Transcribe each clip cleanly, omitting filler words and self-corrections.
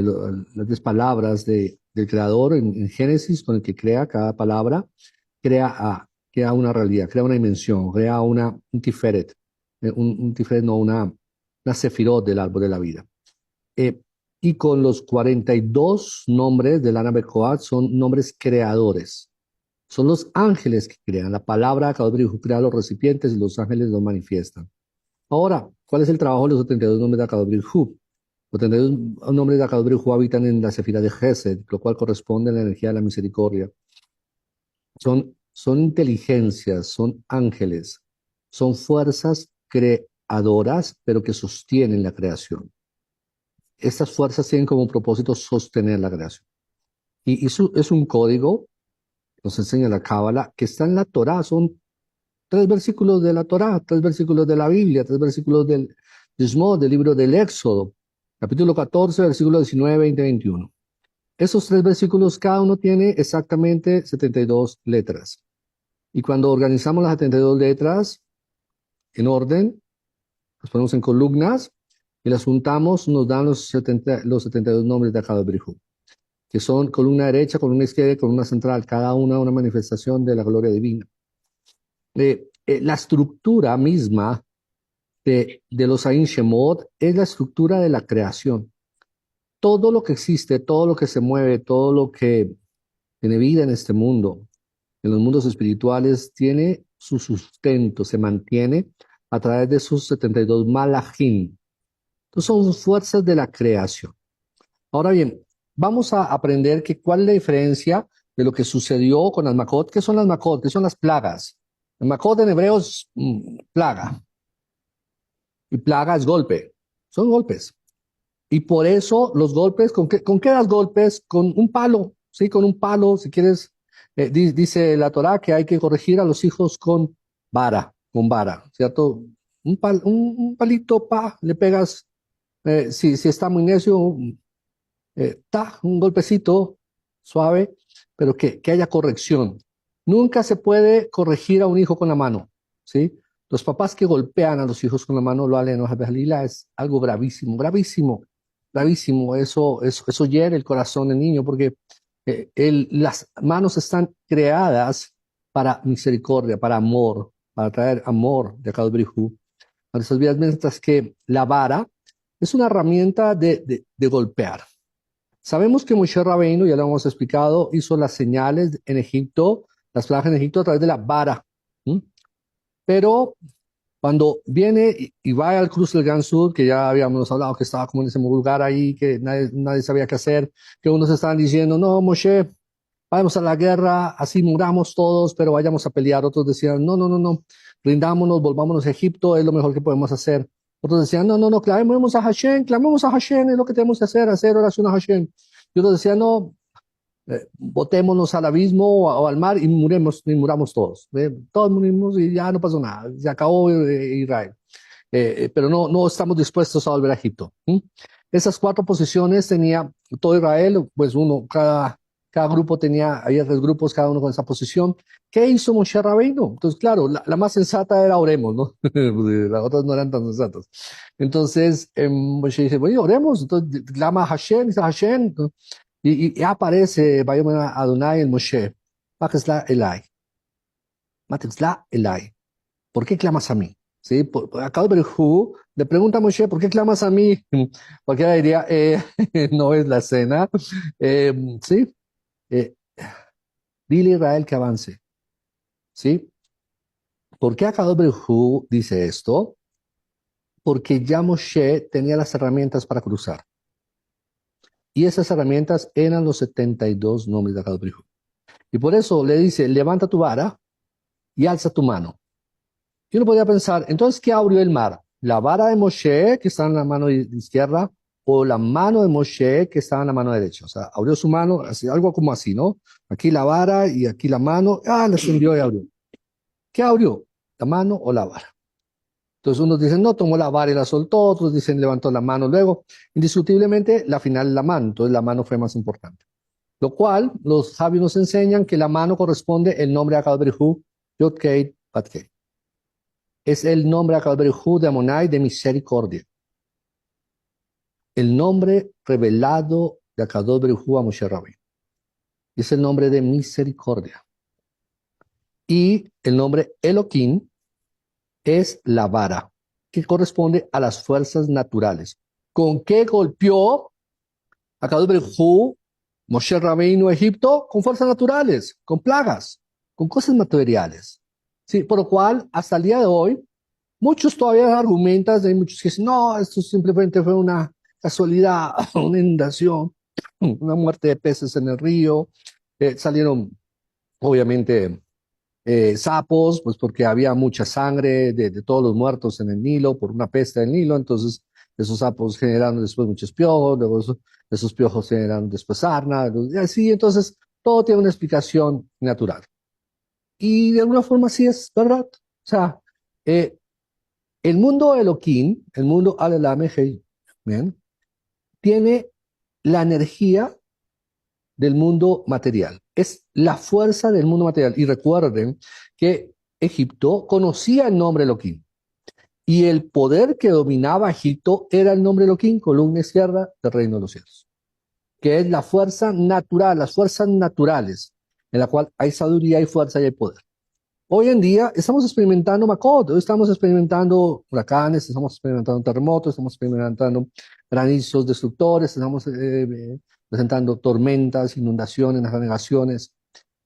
las 10 palabras del creador en Génesis, con el que crea cada palabra, crea una realidad, crea una dimensión, crea un tiferet, un tiferet, no, una sefirot del árbol de la vida. Eh, y con los 42 nombres del Ana Bekoat son nombres creadores. Son los ángeles que crean. La palabra Kadosh Baruj Hu crea los recipientes y los ángeles los manifiestan. Ahora, ¿cuál es el trabajo de los 72 nombres de Kadosh Baruj Hu? Los 72 nombres de Kadosh Baruj Hu habitan en la sefira de Gesed, lo cual corresponde a la energía de la misericordia. Son inteligencias, son ángeles, son fuerzas creadoras, pero que sostienen la creación. Estas fuerzas tienen como propósito sostener la creación. Y eso es un código, nos enseña la Cábala, que está en la Torá. Son 3 versículos de la Torá, 3 versículos de la Biblia, 3 versículos del Shmot, del libro del Éxodo, capítulo 14, versículos 19, 20, 21. Esos 3 versículos, cada uno tiene exactamente 72 letras. Y cuando organizamos las 72 letras en orden, las ponemos en columnas y las juntamos, nos dan los 72 nombres de cada Baruj Hu, que son columna derecha, columna izquierda y columna central, cada una manifestación de la gloria divina. La estructura misma de los Ain Shemot es la estructura de la creación. Todo lo que existe, todo lo que se mueve, todo lo que tiene vida en este mundo, en los mundos espirituales, tiene su sustento, se mantiene a través de sus 72 malachim. Entonces son fuerzas de la creación. Ahora bien, vamos a aprender cuál es la diferencia de lo que sucedió con las Makot. ¿Qué son las Makot? ¿Qué son las plagas? El Makot en hebreo es plaga. Y plaga es golpe. Son golpes. Y por eso los golpes, ¿con qué das golpes? Con un palo, ¿sí? Con un palo, si quieres, dice la Torá que hay que corregir a los hijos con vara, ¿cierto? Un palito, le pegas, si está muy necio, un golpecito suave, pero que haya corrección. Nunca se puede corregir a un hijo con la mano, ¿sí? Los papás que golpean a los hijos con la mano, lo hacen en es algo gravísimo, gravísimo, gravísimo. Eso hiere el corazón del niño, porque las manos están creadas para misericordia, para amor, para traer amor de Akadosh Baruj Hu a nuestras vidas, mientras que la vara es una herramienta de golpear. Sabemos que Moshe Rabbeinu, ya lo hemos explicado, hizo las señales en Egipto, las plagas en Egipto a través de la vara. ¿Mm? Pero cuando viene y va al Cruz del Gran Sur, que ya habíamos hablado que estaba como en ese lugar ahí, que nadie sabía qué hacer, que unos estaban diciendo, no, Moshe, vamos a la guerra, así muramos todos, pero vayamos a pelear. Otros decían, no, no, no, no, rindámonos, volvámonos a Egipto, es lo mejor que podemos hacer. Otros decían, no, no, no, clamemos a Hashem, es lo que tenemos que hacer oración a Hashem. Y otros decían, no, botémonos al abismo o al mar y muramos todos. Todos morimos y ya no pasó nada, se acabó Israel. Pero no estamos dispuestos a volver a Egipto. Esas 4 posiciones tenía todo Israel, pues cada grupo había 3 grupos, cada uno con esa posición. ¿Qué hizo Moshe Rabbeinu? Entonces, claro, la más sensata era oremos, ¿no? Las otras no eran tan sensatas. Entonces, Moshe dice, bueno, oremos. Entonces, clama a Hashem, dice Hashem, ¿no? Y aparece, vaya Adonai el Moshe, Matizla Elai, Matizla Elai. ¿Por qué clamas a mí? ¿Sí? Acá le pregunta a Moshe, ¿por qué clamas a mí? Cualquiera diría, no es la cena. ¿Sí? Eh, Dile a Israel que avance. ¿Sí? ¿Por qué Akadosh Baruj Hu dice esto? Porque ya Moshe tenía las herramientas para cruzar. Y esas herramientas eran los 72 nombres de Akadosh Baruj Hu. Y por eso le dice, levanta tu vara y alza tu mano. Yo no podía pensar, entonces, ¿qué abrió el mar? ¿La vara de Moshe, que está en la mano izquierda, o la mano de Moshe, que estaba en la mano derecha? O sea, abrió su mano, así, algo como así, ¿no? Aquí la vara y aquí la mano, la encendió y abrió. ¿Qué abrió? ¿La mano o la vara? Entonces unos dicen, no, tomó la vara y la soltó, otros dicen, levantó la mano luego. Indiscutiblemente, la final la mano, entonces la mano fue más importante. Lo cual, los sabios nos enseñan que la mano corresponde el nombre de Akadosh Baruj Hu, Yod-Kei, Bat-Kei. Es el nombre de Akadosh Baruj Hu de Amonai, de misericordia. el nombre revelado de Akadosh Baruj Hu a Moshe Rabbeinu. Y es el nombre de misericordia. Y el nombre Elohim es la vara, que corresponde a las fuerzas naturales. ¿Con qué golpeó Akadosh Baruj Hu Moshe Rabbeinu a Egipto? Con fuerzas naturales, con plagas, con cosas materiales. Sí, por lo cual, hasta el día de hoy, muchos todavía argumentan, hay muchos que dicen, no, esto simplemente fue una casualidad, una inundación, una muerte de peces en el río, salieron obviamente sapos, pues porque había mucha sangre de todos los muertos en el Nilo por una peste del Nilo, entonces esos sapos generaron después muchos piojos, luego esos piojos generaron después sarna, y así, entonces todo tiene una explicación natural. Y de alguna forma sí es verdad. O sea, eh, el mundo Elohim, el mundo Alelameje, ¿bien? Tiene la energía del mundo material. Es la fuerza del mundo material. Y recuerden que Egipto conocía el nombre Elohim. Y el poder que dominaba Egipto era el nombre Elohim, columna izquierda del reino de los cielos. Que es la fuerza natural, las fuerzas naturales, en la cual hay sabiduría, hay fuerza y hay poder. Hoy en día estamos experimentando Makot, hoy estamos experimentando huracanes, estamos experimentando terremotos, estamos experimentando granizos destructores, estamos presentando tormentas, inundaciones, navegaciones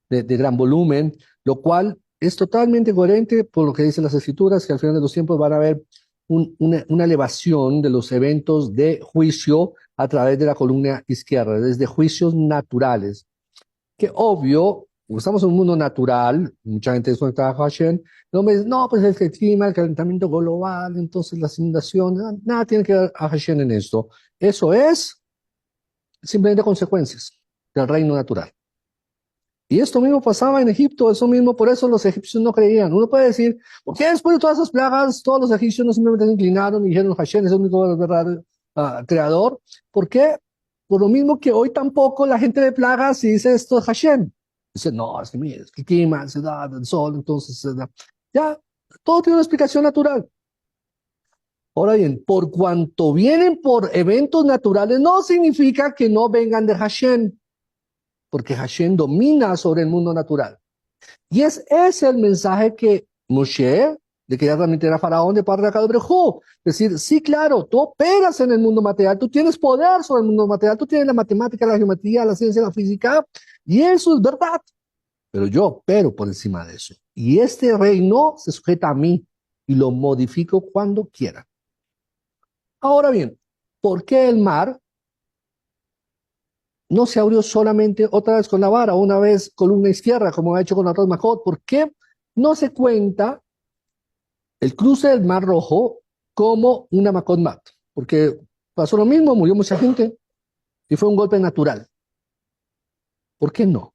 de gran volumen, lo cual es totalmente coherente por lo que dicen las escrituras, que al final de los tiempos van a haber una elevación de los eventos de juicio a través de la columna izquierda, desde juicios naturales que obvio, como estamos en un mundo natural, mucha gente desconectada a Hashem, no me dice, no, pues es que el clima, el calentamiento global, entonces las inundaciones, nada tiene que ver a Hashem en esto. Eso es simplemente consecuencias del reino natural. Y esto mismo pasaba en Egipto, eso mismo, por eso los egipcios no creían. Uno puede decir, ¿por qué después de todas esas plagas, todos los egipcios no simplemente se inclinaron y dijeron, Hashem es el único verdadero creador? ¿Por qué? Por lo mismo que hoy tampoco la gente de plagas si dice esto es Hashem. Dice, no, es que mira, es que el clima, la ciudad, el sol, entonces, ya, todo tiene una explicación natural. Ahora bien, por cuanto vienen por eventos naturales, no significa que no vengan de Hashem, porque Hashem domina sobre el mundo natural. Y es ese el mensaje que Moshe le quería transmitir a Faraón de parte de Akadosh Baruj Hu. Es decir, sí, claro, tú operas en el mundo material, tú tienes poder sobre el mundo material, tú tienes la matemática, la geometría, la ciencia, la física, y eso es verdad. Pero yo opero por encima de eso. Y este reino se sujeta a mí y lo modifico cuando quiera. Ahora bien, ¿por qué el mar no se abrió solamente otra vez con la vara, una vez columna izquierda, como ha hecho con Atos Majot? ¿Por qué no se cuenta el cruce del Mar Rojo como una Makot Mat? Porque pasó lo mismo, murió mucha gente y fue un golpe natural. ¿Por qué no?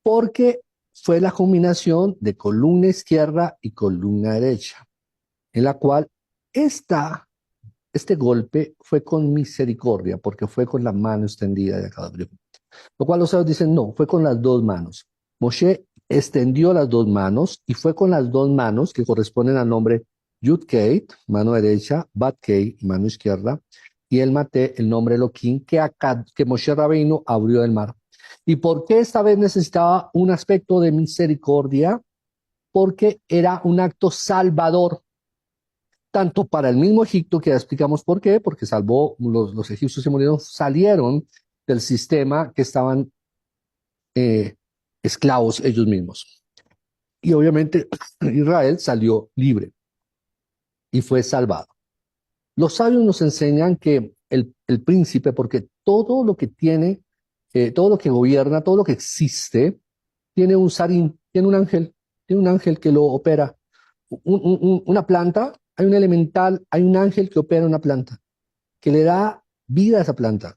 Porque fue la combinación de columna izquierda y columna derecha, en la cual este golpe fue con misericordia, porque fue con la mano extendida de cada uno. Lo cual los sabios dicen, no, fue con las dos manos. Moshe extendió las dos manos y fue con las dos manos que corresponden al nombre Yud Kei, mano derecha, Bat Kei, mano izquierda, y el Mate, el nombre Elohim, que Moshe Rabbeinu abrió el mar. ¿Y por qué esta vez necesitaba un aspecto de misericordia? Porque era un acto salvador, tanto para el mismo Egipto, que ya explicamos por qué, porque salvó, los egipcios que murieron salieron del sistema que estaban eh, esclavos ellos mismos. Y obviamente Israel salió libre y fue salvado. Los sabios nos enseñan que el príncipe, porque todo lo que tiene, todo lo que gobierna, todo lo que existe, tiene un sarín, tiene un ángel que lo opera. Una planta, hay un elemental, hay un ángel que opera una planta, que le da vida a esa planta,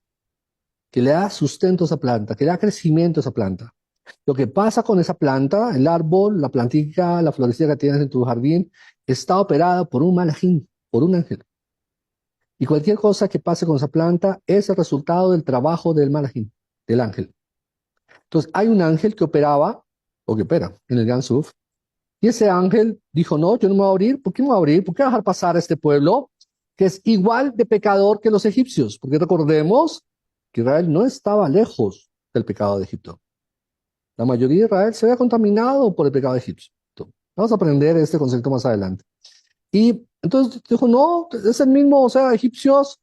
que le da sustento a esa planta, que le da crecimiento a esa planta. Lo que pasa con esa planta, el árbol, la plantica, la florecita que tienes en tu jardín, está operada por un malajín, por un ángel. Y cualquier cosa que pase con esa planta es el resultado del trabajo del malajín, del ángel. Entonces, hay un ángel que operaba, o que opera, en el Gan Suf, y ese ángel dijo, no, yo no me voy a abrir. ¿Por qué me voy a abrir? ¿Por qué dejar pasar a este pueblo que es igual de pecador que los egipcios, porque recordemos que Israel no estaba lejos del pecado de Egipto. La mayoría de Israel se había contaminado por el pecado de Egipto. Vamos a aprender este concepto más adelante. Y entonces dijo, no, es el mismo, o sea, egipcios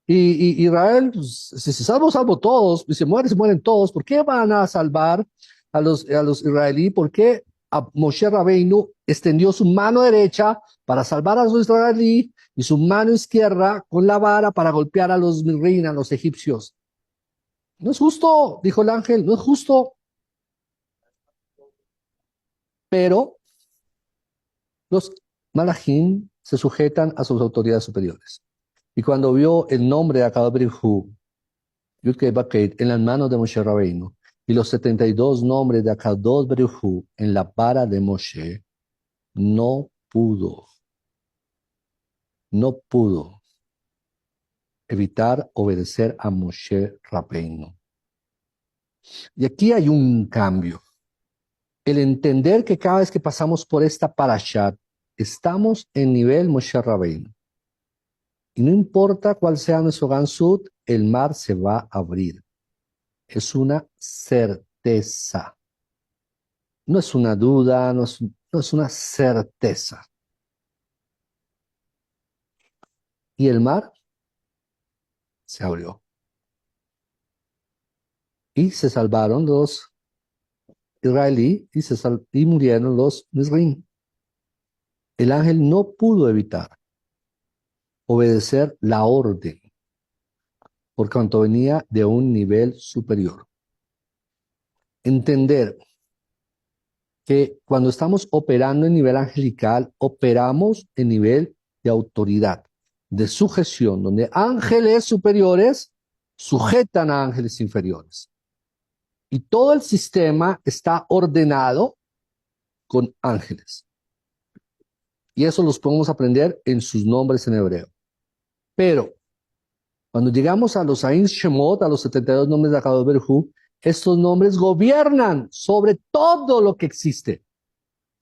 y Israel, pues, si se salvo, salvo todos, y se mueren todos. ¿Por qué van a salvar a los israelíes? ¿Por qué a Moshe Rabbeinu extendió su mano derecha para salvar a los israelíes y su mano izquierda con la vara para golpear a los mirrín, a los egipcios? No es justo, dijo el ángel, no es justo, pero los malachim se sujetan a sus autoridades superiores. Y cuando vio el nombre de Akadobrihu, Yudkei Bakeit, en las manos de Moshe Rabbeinu, y los 72 nombres de Akadobrihu en la vara de Moshe, no pudo evitar obedecer a Moshe Rabbeinu. Y aquí hay un cambio. El entender que cada vez que pasamos por esta parashat, estamos en nivel Moshe Rabbeinu. Y no importa cuál sea nuestro Gansut, el mar se va a abrir. Es una certeza. No es una duda, no es una certeza. Y el mar se abrió. Y se salvaron los israelíes y murieron los misrim. El ángel no pudo evitar obedecer la orden, por cuanto venía de un nivel superior. Entender que cuando estamos operando en nivel angelical, operamos en nivel de autoridad, de sujeción, donde ángeles superiores sujetan a ángeles inferiores. Y todo el sistema está ordenado con ángeles. Y eso los podemos aprender en sus nombres en hebreo. Pero cuando llegamos a los Ain Shemot, a los 72 nombres de Akadosh Baruj Hu, estos nombres gobiernan sobre todo lo que existe.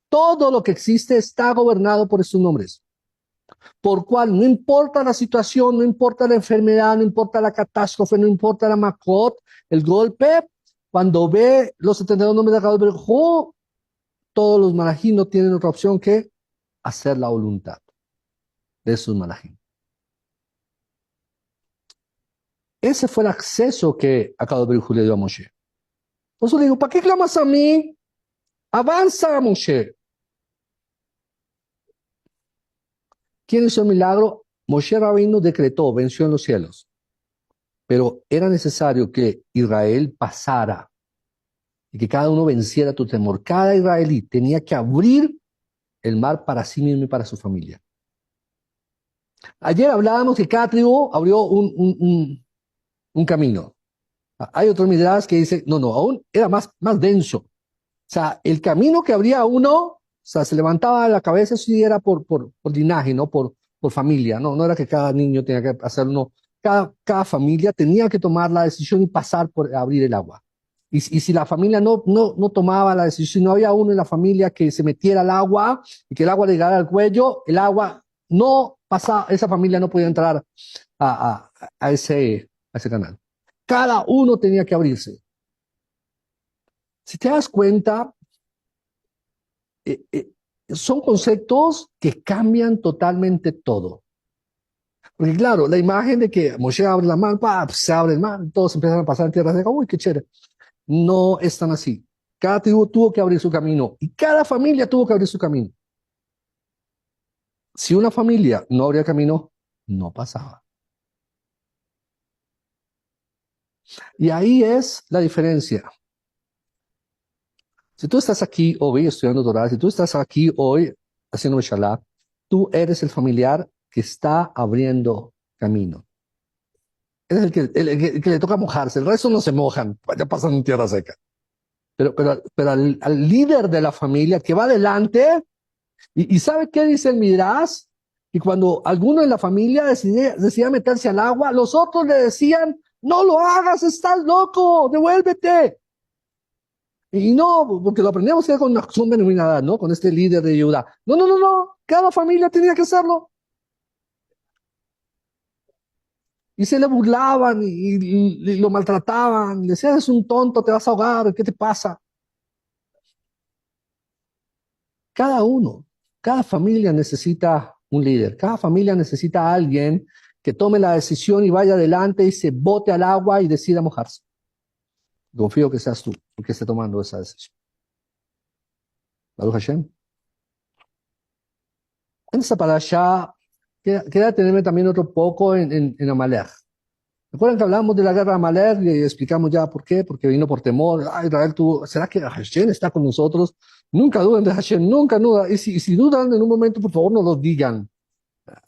Todo lo que existe está gobernado por estos nombres. Por cual no importa la situación, no importa la enfermedad, no importa la catástrofe, no importa la makot, el golpe, cuando ve los 72 nombres de Akadosh Baruj Hu, todos los malajim no tienen otra opción que hacer la voluntad de esos malajim. Ese fue el acceso que Akadosh Baruj Hu le dio a Moshe. Por eso le digo, ¿para qué clamas a mí? Avanza, Moshe. ¿Quién hizo el milagro? Moshe Rabbeinu decretó, venció en los cielos. Pero era necesario que Israel pasara y que cada uno venciera tu temor. Cada israelí tenía que abrir el mar para sí mismo y para su familia. Ayer hablábamos que cada tribu abrió un camino. Hay otros midrash que dicen, no, aún era más denso. O sea, el camino que abría uno, o sea, se levantaba la cabeza, eso sí era por linaje, ¿no? Por familia, no era que cada niño tenía que hacerlo, cada familia tenía que tomar la decisión y pasar por abrir el agua. Y si la familia no tomaba la decisión, si no había uno en la familia que se metiera al agua y que el agua le llegara al cuello, el agua no pasaba, esa familia no podía entrar a ese canal. Cada uno tenía que abrirse. Si te das cuenta, eh, eh, son conceptos que cambian totalmente todo. Porque claro, la imagen de que Moshe abre la mano, se abre el mar, todos empiezan a pasar en tierra seca, uy, qué chévere. No es tan así. Cada tribu tuvo que abrir su camino y cada familia tuvo que abrir su camino. Si una familia no abría camino, no pasaba. Y ahí es la diferencia. Si tú estás aquí hoy estudiando Torah, si tú estás aquí hoy haciendo Meshalá, tú eres el familiar que está abriendo camino. Es el que le toca mojarse, el resto no se mojan, ya pasan en tierra seca. Pero al líder de la familia que va adelante, y ¿sabe qué dice el Midrash? Y cuando alguno en la familia decía meterse al agua, los otros le decían, no lo hagas, estás loco, devuélvete. Y no, porque lo aprendíamos con una acción denominada, ¿no? Con este líder de Judá. No, cada familia tenía que hacerlo. Y se le burlaban y lo maltrataban. Le decían, eres un tonto, te vas a ahogar, ¿qué te pasa? Cada uno, cada familia necesita un líder, cada familia necesita a alguien que tome la decisión y vaya adelante y se bote al agua y decida mojarse. Confío que seas tú el que esté tomando esa decisión. Baruch Hashem. En esa parasha queda tenerme también otro poco en Amalek. ¿Recuerdan que hablamos de la guerra de Amalek y explicamos ya por qué? Porque vino por temor. Ah, Israel tuvo, ¿será que Hashem está con nosotros? Nunca duden de Hashem, nunca dudan. Y si dudan en un momento, por favor, no lo digan.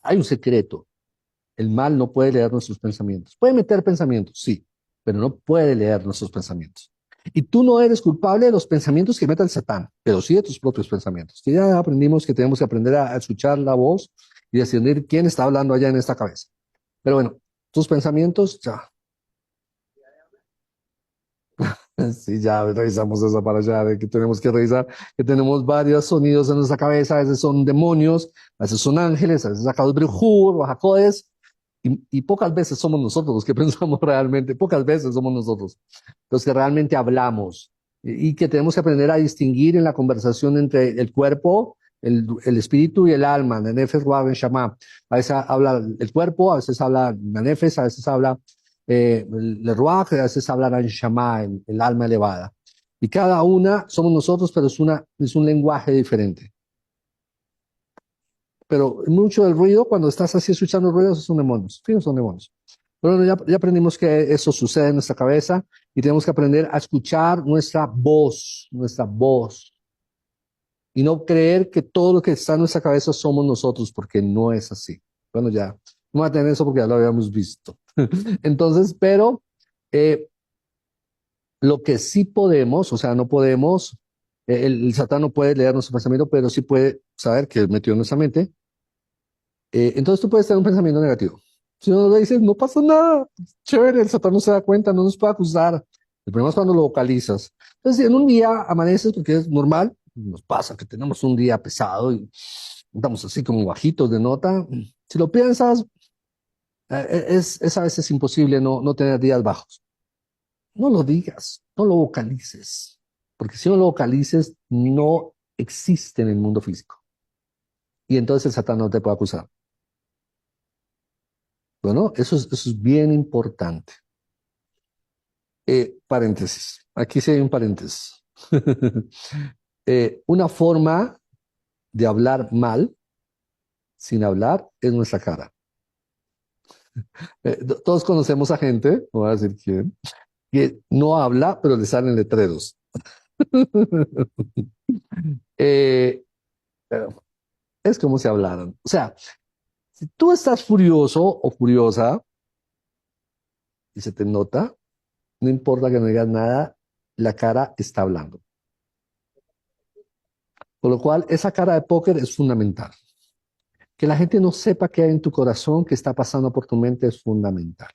Hay un secreto. El mal no puede leer nuestros pensamientos. Puede meter pensamientos, sí, pero no puede leer nuestros pensamientos. Y tú no eres culpable de los pensamientos que meta el Satán, pero sí de tus propios pensamientos. Que ya aprendimos que tenemos que aprender a escuchar la voz y discernir quién está hablando allá en esta cabeza. Pero bueno, tus pensamientos, ya. Sí, ya revisamos esa para allá, de que tenemos que revisar, que tenemos varios sonidos en nuestra cabeza, a veces son demonios, a veces son ángeles, a veces sacados brujur, bajacodes, y pocas veces somos nosotros los que pensamos realmente, pocas veces somos nosotros los que realmente hablamos, y que tenemos que aprender a distinguir en la conversación entre el cuerpo, el espíritu y el alma, Nanefes, Ruach, Shama. A veces habla el cuerpo, a veces habla Nanefes, a veces habla el Ruach, a veces habla Shama, el alma elevada. Y cada una somos nosotros, pero es un lenguaje diferente. Pero mucho del ruido, cuando estás así escuchando ruidos, son demonios. Sí, son demonios. Pero bueno, ya aprendimos que eso sucede en nuestra cabeza y tenemos que aprender a escuchar nuestra voz, y no creer que todo lo que está en nuestra cabeza somos nosotros, porque no es así. Bueno, ya, no voy a tener eso porque ya lo habíamos visto. Entonces, pero eh, lo que sí podemos, o sea, no podemos, el Satán no puede leer nuestro pensamiento, pero sí puede saber que metió en nuestra mente. Entonces tú puedes tener un pensamiento negativo. Si uno le dices, no pasa nada, chévere, el Satán no se da cuenta, no nos puede acusar. El problema es cuando lo vocalizas. Entonces, si en un día amaneces, porque es normal, nos pasa que tenemos un día pesado y estamos así como bajitos de nota. Si lo piensas, es a veces imposible no tener días bajos. No lo digas, no lo vocalices, porque si no lo vocalices, no existe en el mundo físico. Y entonces el Satán no te puede acusar. Bueno, eso es bien importante. Paréntesis. Aquí sí hay un paréntesis. Una forma de hablar mal, sin hablar, es nuestra cara. Todos conocemos a gente, no voy a decir quién, que no habla, pero le salen letreros. Eh, es como si hablaran. O sea, si tú estás furioso o furiosa y se te nota, no importa que no digas nada, la cara está hablando. Con lo cual, esa cara de póker es fundamental. Que la gente no sepa qué hay en tu corazón, qué está pasando por tu mente es fundamental.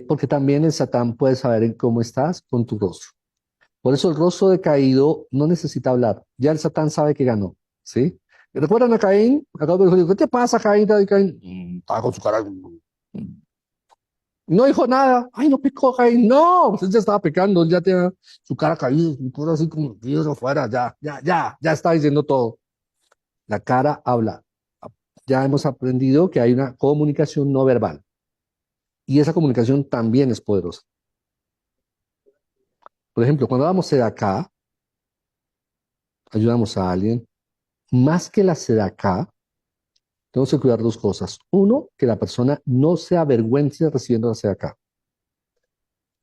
Porque también el Satán puede saber en cómo estás con tu rostro. Por eso el rostro decaído no necesita hablar. Ya el Satán sabe que ganó, ¿sí? ¿Recuerdan a Caín? ¿Qué te pasa, Caín? Caín? Estaba con su cara. No dijo nada. Ay, no picó, Caín. No, pues él ya estaba pecando. Él ya tenía su cara caída, su cara así como Dios afuera. Ya está diciendo todo. La cara habla. Ya hemos aprendido que hay una comunicación no verbal. Y esa comunicación también es poderosa. Por ejemplo, cuando damos acá, ayudamos a alguien, más que la acá, tenemos que cuidar dos cosas. Uno, que la persona no se avergüence recibiendo la acá.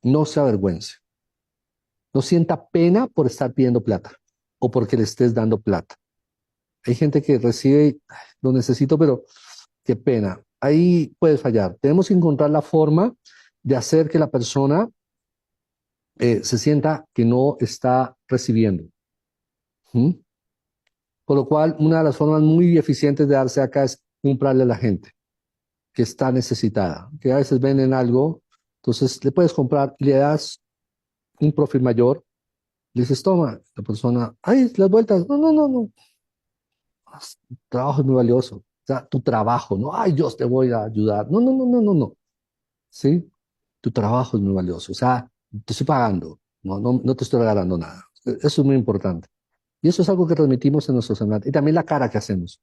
No se avergüence. No sienta pena por estar pidiendo plata o porque le estés dando plata. Hay gente que recibe, lo necesito, pero qué pena. Ahí puedes fallar. Tenemos que encontrar la forma de hacer que la persona se sienta que no está recibiendo. ¿Mm? Por lo cual, una de las formas muy eficientes de darse acá es comprarle a la gente que está necesitada, que a veces venden algo, entonces le puedes comprar, le das un profit mayor, le dices, toma, la persona, ay, las vueltas, no, trabajo es muy valioso. O sea, tu trabajo, no, ay, Dios te voy a ayudar. No, no, no, no, no, no. ¿Sí? Tu trabajo es muy valioso. O sea, te estoy pagando, no, no, no te estoy regalando nada. Eso es muy importante. Y eso es algo que transmitimos en nuestros semblante. Y también la cara que hacemos.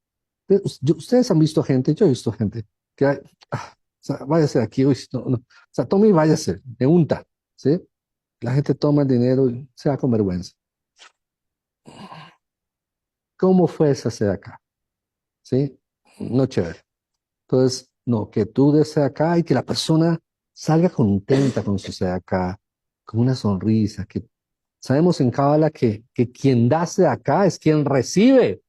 Ustedes han visto gente, yo he visto gente que, o sea, váyase de aquí, uy, no, no. O sea, tome y váyase, me unta, ¿sí? La gente toma el dinero y se va con vergüenza. ¿Cómo fue esa sede acá? ¿Sí? No chévere. Entonces, no, que tú des acá y que la persona salga contenta con su sede acá, con una sonrisa, que sabemos en Cábala que quien da acá es quien recibe.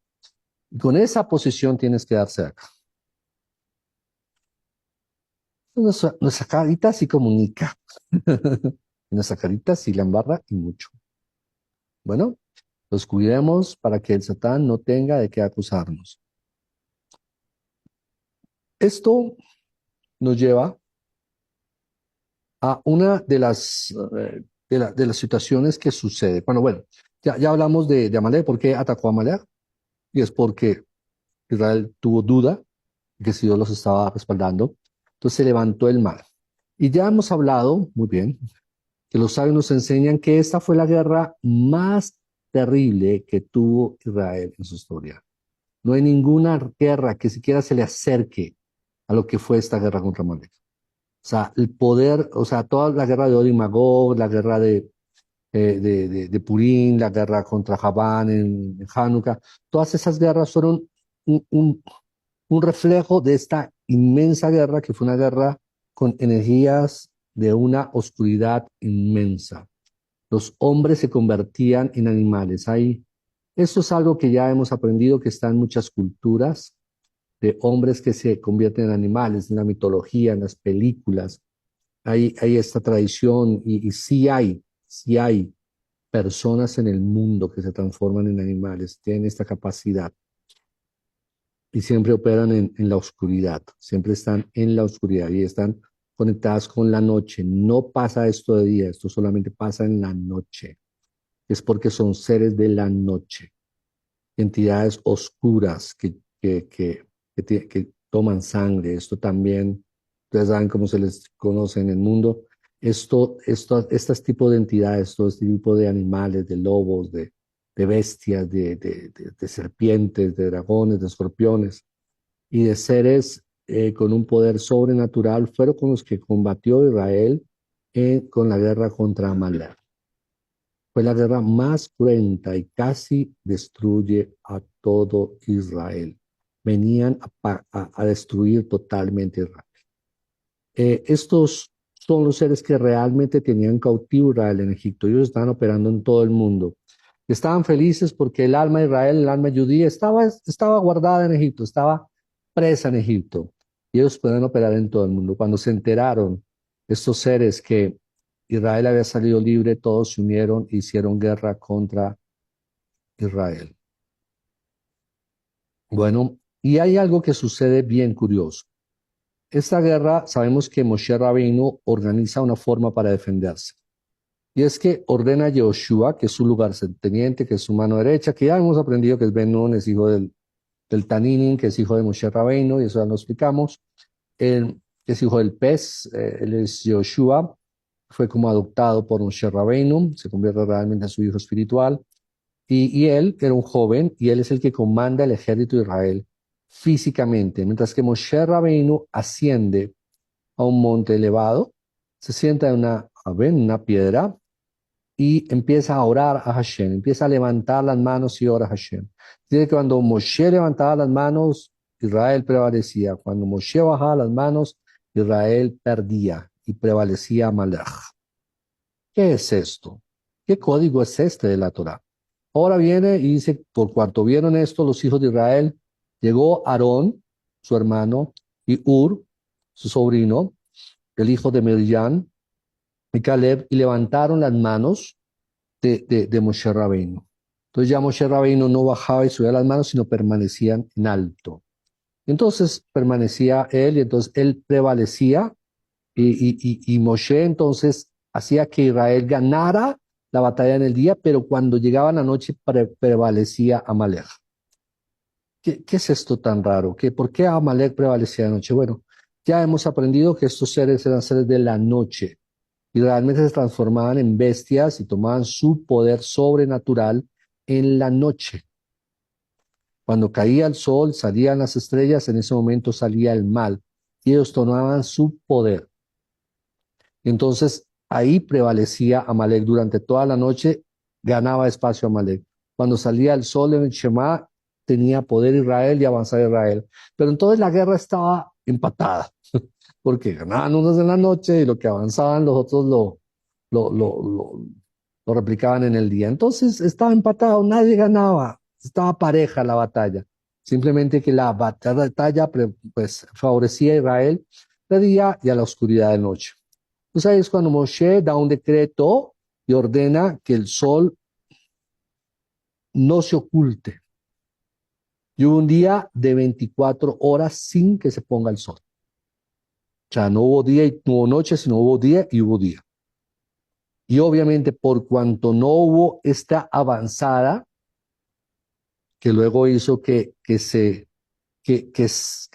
Y con esa posición tienes que darse acá. Nuestra carita sí comunica. Nuestra carita sí la embarra y mucho. Bueno, los cuidemos para que el Satán no tenga de qué acusarnos. Esto nos lleva a una de las situaciones que sucede. Bueno, ya hablamos de Amalek, por qué atacó a Amalek, y es porque Israel tuvo duda de que si Dios los estaba respaldando. Entonces se levantó el mar. Y ya hemos hablado, muy bien, que los sabios nos enseñan que esta fue la guerra más terrible que tuvo Israel en su historia. No hay ninguna guerra que siquiera se le acerque a lo que fue esta guerra contra Amalek. O sea, el poder, o sea, toda la guerra de Od y Magog, la guerra de Purim, la guerra contra Javán en Hanukkah, todas esas guerras fueron un, un- un reflejo de esta inmensa guerra que fue una guerra con energías de una oscuridad inmensa. Los hombres se convertían en animales. Esto es algo que ya hemos aprendido que está en muchas culturas de hombres que se convierten en animales, en la mitología, en las películas. Hay esta tradición y sí hay personas en el mundo que se transforman en animales, tienen esta capacidad y siempre operan en la oscuridad, siempre están en la oscuridad y están conectadas con la noche. No pasa esto de día, esto solamente pasa en la noche. Es porque son seres de la noche, entidades oscuras que toman sangre. Esto también, ustedes saben cómo se les conoce en el mundo. Estos tipos de entidades, todo este tipo de animales, de lobos, de bestias, de serpientes, de dragones, de escorpiones y de seres con un poder sobrenatural, fueron con los que combatió Israel con la guerra contra Amalek. Fue la guerra más cruenta y casi destruye a todo Israel. Venían a destruir totalmente Israel. Estos son los seres que realmente tenían cautivo Israel en Egipto. Ellos estaban operando en todo el mundo. Estaban felices porque el alma de Israel, el alma judía, estaba guardada en Egipto, estaba presa en Egipto. Y ellos pueden operar en todo el mundo. Cuando se enteraron estos seres que Israel había salido libre, todos se unieron e hicieron guerra contra Israel. Bueno, y hay algo que sucede bien curioso. Esta guerra, sabemos que Moshe Rabbeinu organiza una forma para defenderse. Y es que ordena a Yoshua, que es su lugarteniente, que es su mano derecha, que ya hemos aprendido que es Ben Nun, es hijo del Taninin, que es hijo de Moshe Rabbeinu, y eso ya lo explicamos. Él es hijo del pez, él es Yoshua, fue como adoptado por Moshe Rabbeinu, se convierte realmente en su hijo espiritual. Y él era un joven y él es el que comanda el ejército de Israel físicamente, mientras que Moshe Rabbeinu asciende a un monte elevado, se sienta en una piedra y empieza a orar a Hashem, empieza a levantar las manos y ora a Hashem. Dice que cuando Moshe levantaba las manos, Israel prevalecía. Cuando Moshe bajaba las manos, Israel perdía y prevalecía Amalek. ¿Qué es esto? ¿Qué código es este de la Torá? Ahora viene y dice, por cuanto vieron esto los hijos de Israel, llegó Aarón, su hermano, y Ur, su sobrino, el hijo de Merián, y Caleb, y levantaron las manos de Moshe Rabbeinu. Entonces ya Moshe Rabbeinu no bajaba y subía las manos, sino permanecían en alto. Entonces permanecía él y entonces él prevalecía y Moshe entonces hacía que Israel ganara la batalla en el día, pero cuando llegaba la noche prevalecía Amalek. ¿Qué es esto tan raro? ¿Por qué Amalek prevalecía de noche? Bueno, ya hemos aprendido que estos seres eran seres de la noche y realmente se transformaban en bestias y tomaban su poder sobrenatural en la noche. Cuando caía el sol, salían las estrellas, en ese momento salía el mal y ellos tomaban su poder. Entonces ahí prevalecía Amalek durante toda la noche, ganaba espacio Amalek. Cuando salía el sol en el Shema, tenía poder Israel y avanzaba Israel. Pero entonces la guerra estaba empatada, porque ganaban unos en la noche y lo que avanzaban los otros lo, lo, lo, lo replicaban en el día. Entonces estaba empatado, nadie ganaba, estaba pareja la batalla. Simplemente que la batalla pues, favorecía a Israel de día y a la oscuridad de noche. Pues ahí es cuando Moshe da un decreto y ordena que el sol no se oculte. Y hubo un día de 24 horas sin que se ponga el sol. O sea, no hubo día y no hubo noche, sino hubo día y hubo día. Y obviamente por cuanto no hubo esta avanzada, que luego hizo que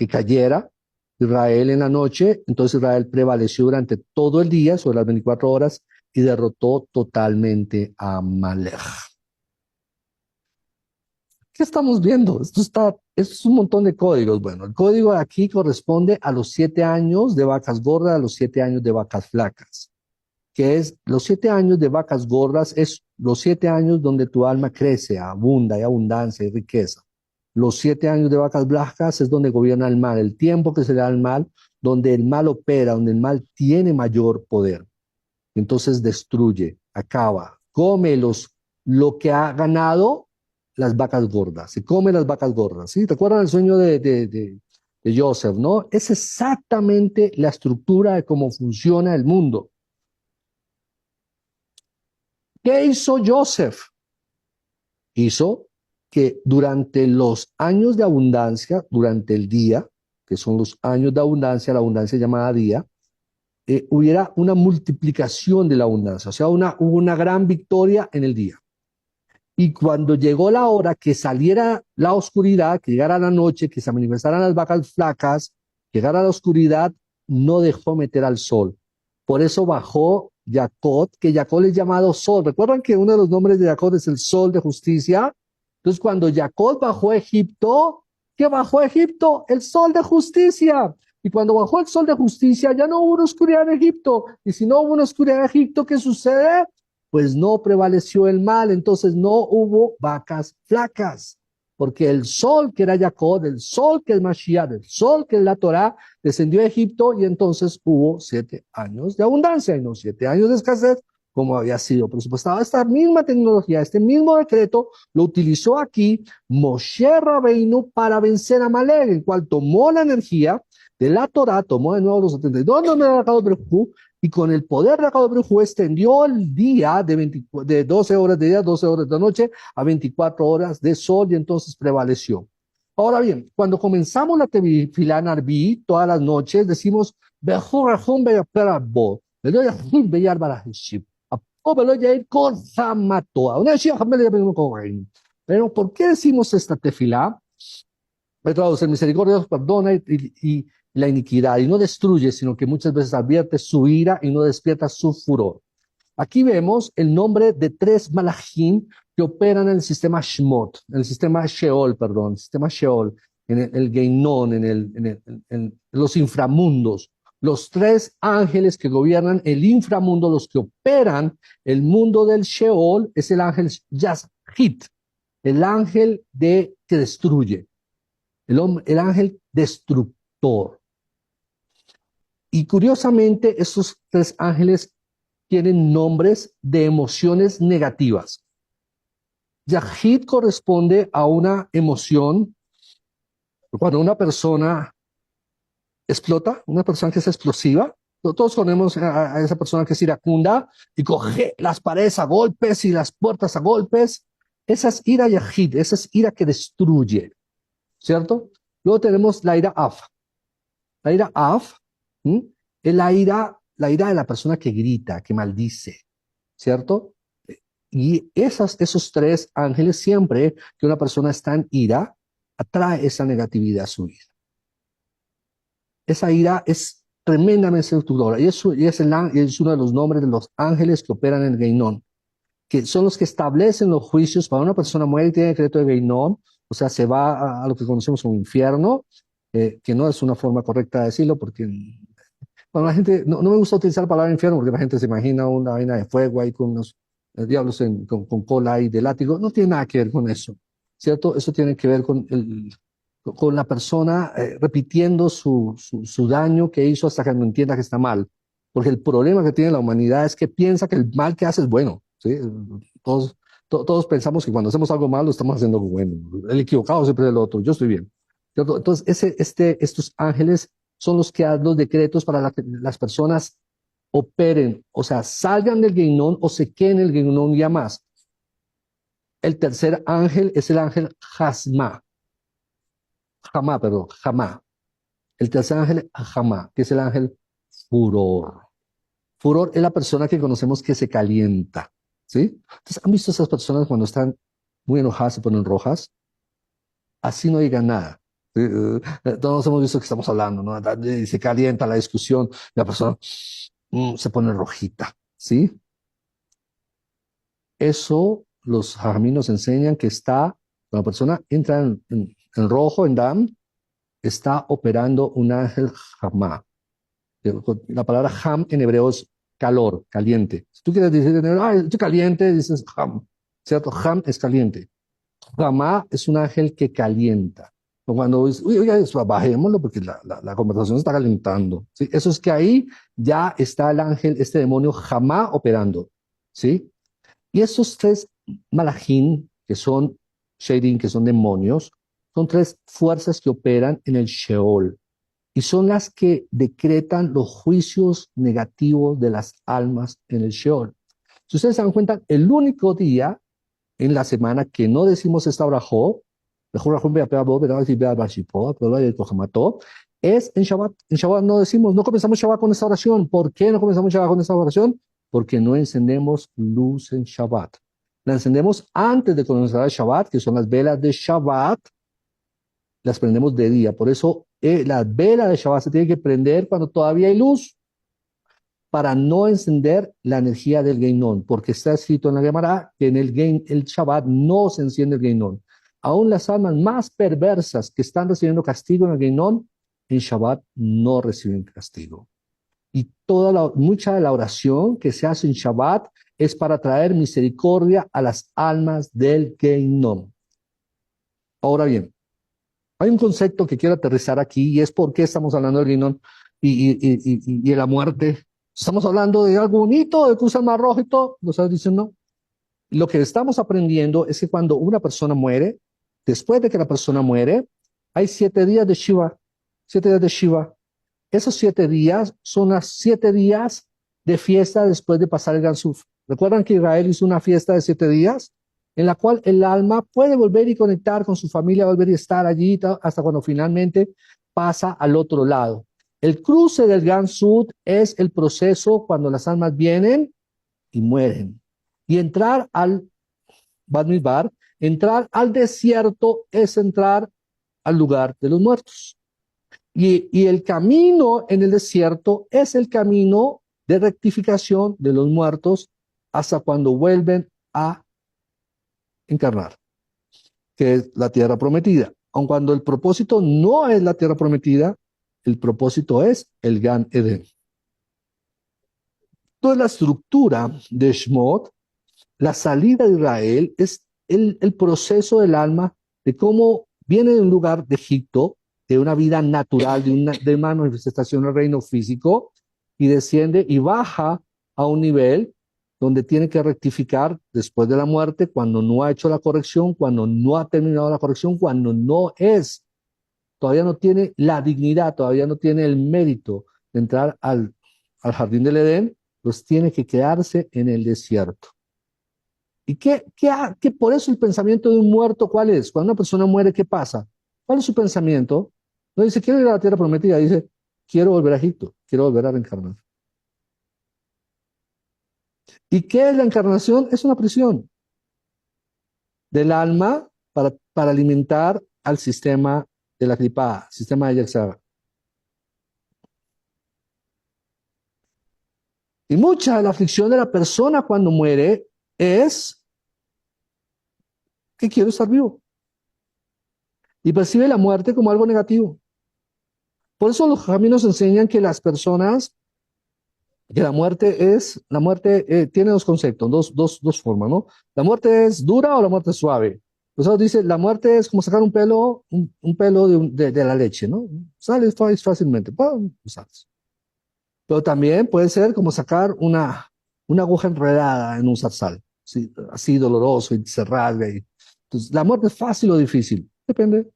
cayera Israel en la noche, entonces Israel prevaleció durante todo el día, sobre las 24 horas, y derrotó totalmente a Amalek. ¿Qué estamos viendo? Esto es un montón de códigos. Bueno, el código de aquí corresponde a los 7 años de vacas gordas, a los 7 años de vacas flacas, que es los 7 años de vacas gordas, es los 7 años donde tu alma crece, abunda, hay abundancia y riqueza. Los 7 años de vacas flacas es donde gobierna el mal, el tiempo que se le da al mal, donde el mal opera, donde el mal tiene mayor poder. Entonces destruye, acaba, come lo que ha ganado las vacas gordas, se come las vacas gordas. ¿Sí? ¿Te acuerdas del sueño de Joseph, no? Es exactamente la estructura de cómo funciona el mundo. ¿Qué hizo Joseph? Hizo que durante los años de abundancia, durante el día, que son los años de abundancia, la abundancia llamada día, hubiera una multiplicación de la abundancia, o sea, hubo una gran victoria en el día. Y cuando llegó la hora que saliera la oscuridad, que llegara la noche, que se manifestaran las vacas flacas, llegara la oscuridad, no dejó meter al sol. Por eso bajó Jacob, que Jacob es llamado sol. ¿Recuerdan que uno de los nombres de Jacob es el sol de justicia? Entonces, cuando Jacob bajó a Egipto, ¿qué bajó a Egipto? El sol de justicia. Y cuando bajó el sol de justicia, ya no hubo una oscuridad en Egipto. Y si no hubo una oscuridad en Egipto, ¿qué sucede? Pues no prevaleció el mal, entonces no hubo vacas flacas, porque el sol que era Jacob, el sol que es Mashiach, el sol que es la Torah, descendió a Egipto y entonces hubo 7 años de abundancia y no 7 años de escasez, como había sido presupuestado. Esta misma tecnología, este mismo decreto, lo utilizó aquí Moshe Rabbeinu para vencer a Amalek, el cual tomó la energía de la Torah, tomó de nuevo los 72 nombres de la y con el poder de Akadosh Baruj Hu extendió el día de 12 horas de día, 12 horas de noche, a 24 horas de sol y entonces prevaleció. Ahora bien, cuando comenzamos la tefilá en Arbi, todas las noches decimos, pero ¿por qué decimos esta tefilá? El misericordia perdona y la iniquidad y no destruye, sino que muchas veces advierte su ira y no despierta su furor. Aquí vemos el nombre de 3 malachim que operan en el sistema Shemot, en el sistema Sheol, perdón, el sistema Sheol, en el Geinón, en los inframundos. Los 3 ángeles que gobiernan el inframundo, los que operan el mundo del Sheol, es el ángel Yazhit, el ángel que destruye, el ángel destructor. Y curiosamente, estos 3 ángeles tienen nombres de emociones negativas. Yahid corresponde a una emoción cuando una persona explota, una persona que es explosiva. Todos conocemos a esa persona que es iracunda y coge las paredes a golpes y las puertas a golpes. Esa es ira Yahid, esa es ira que destruye, ¿cierto? Luego tenemos la ira Af. La ira Af es la ira de la persona que grita, que maldice, ¿cierto? Y esos 3 ángeles, siempre que una persona está en ira, atrae esa negatividad a su vida. Esa ira es tremendamente seductora y es uno de los nombres de los ángeles que operan en el Geinón, que son los que establecen los juicios para una persona muere y tiene decreto de Geinón, o sea, se va a lo que conocemos como infierno, que no es una forma correcta de decirlo porque bueno, la gente, no me gusta utilizar la palabra infierno porque la gente se imagina una vaina de fuego ahí con unos diablos con cola y de látigo. No tiene nada que ver con eso, ¿cierto? Eso tiene que ver con la persona repitiendo su daño que hizo hasta que no entienda que está mal. Porque el problema que tiene la humanidad es que piensa que el mal que hace es bueno, ¿sí? Todos, todos pensamos que cuando hacemos algo malo estamos haciendo algo bueno. El equivocado siempre es el otro. Yo estoy bien. ¿Cierto? Entonces, estos ángeles son los que dan los decretos para que las personas operen, o sea, salgan del Geinón o se queden en el Geinón ya más. El tercer ángel es el ángel Jasma, perdón, Jamá. El tercer ángel es Jamá, que es el ángel Furor. Furor es la persona que conocemos que se calienta, ¿sí? Entonces, ¿han visto esas personas cuando están muy enojadas se ponen rojas? Así no digan nada. ¿Sí? Todos hemos visto que estamos hablando, ¿no? Y se calienta la discusión, la persona se pone rojita, ¿sí? Eso los jajamí nos enseñan que está, cuando la persona entra en rojo, en Dam, está operando un ángel jamá. La palabra ham en hebreo es calor, caliente. Si tú quieres decir en hebreo, estoy caliente, dices ham, ¿cierto? Ham es caliente. Jamá es un ángel que calienta. O cuando dices, uy, oiga, bajémoslo porque la conversación se está calentando. ¿Sí? Eso es que ahí ya está el ángel, este demonio jamá operando. ¿Sí? Y esos tres malajim, que son sheirim, que son demonios, son tres fuerzas que operan en el Sheol y son las que decretan los juicios negativos de las almas en el Sheol. Si ustedes se dan cuenta, el único día en la semana que no decimos esta brajó, es en Shabbat. En Shabbat no decimos, no comenzamos Shabbat con esta oración. ¿Por qué no comenzamos Shabbat con esta oración? Porque no encendemos luz en Shabbat. La encendemos antes de comenzar el Shabbat, que son las velas de Shabbat, las prendemos de día. Por eso la vela de Shabbat se tiene que prender cuando todavía hay luz, para no encender la energía del Geinón, porque está escrito en la Gemara que en el Shabbat no se enciende el Geinón. Aún las almas más perversas que están recibiendo castigo en el Geinón, en Shabbat no reciben castigo. Y mucha de la oración que se hace en Shabbat es para traer misericordia a las almas del Geinón. Ahora bien, hay un concepto que quiero aterrizar aquí y es por qué estamos hablando del Geinón y de la muerte. Estamos hablando de algo bonito, de cruzar el mar rojo y todo. ¿Lo estás diciendo? Lo que estamos aprendiendo es que cuando una persona muere, después de que la persona muere, hay 7 días de Shiva. 7 días de Shiva. Esos 7 días son las 7 días de fiesta después de pasar el Gansuf. ¿Recuerdan que Israel hizo una fiesta de 7 días? En la cual el alma puede volver y conectar con su familia, volver y estar allí hasta cuando finalmente pasa al otro lado. El cruce del Gansut es el proceso cuando las almas vienen y mueren. Y entrar al Bad Midbar, entrar al desierto es entrar al lugar de los muertos. Y el camino en el desierto es el camino de rectificación de los muertos hasta cuando vuelven a encarnar, que es la tierra prometida. Aun cuando el propósito no es la tierra prometida, el propósito es el Gan Eden. Toda la estructura de Shmot, la salida de Israel, es el proceso del alma de cómo viene de un lugar de Egipto, de una vida natural, de una manifestación del reino físico, y desciende y baja a un nivel donde tiene que rectificar después de la muerte, cuando no ha hecho la corrección, cuando no ha terminado la corrección, cuando no es, todavía no tiene la dignidad, todavía no tiene el mérito de entrar al jardín del Edén, pues tiene que quedarse en el desierto. ¿Y qué por eso el pensamiento de un muerto, cuál es? Cuando una persona muere, ¿qué pasa? ¿Cuál es su pensamiento? No dice, quiero ir a la tierra prometida, dice, quiero volver a Egipto, quiero volver a reencarnar. ¿Y qué es la encarnación? Es una prisión del alma para alimentar al sistema de la clipada, sistema de Yexaga. Y mucha de la aflicción de la persona cuando muere es que quiero estar vivo. Y percibe la muerte como algo negativo. Por eso los caminos enseñan que las personas, que la muerte tiene dos conceptos, dos formas, ¿no? La muerte es dura o la muerte es suave. Nosotros dice, la muerte es como sacar un pelo, un pelo de la leche, ¿no? Sales fácilmente, ¡pum! Sales. Pero también puede ser como sacar una aguja enredada en un zarzal, ¿sí? Así doloroso y se rasga. Entonces, la muerte es fácil o difícil, depende.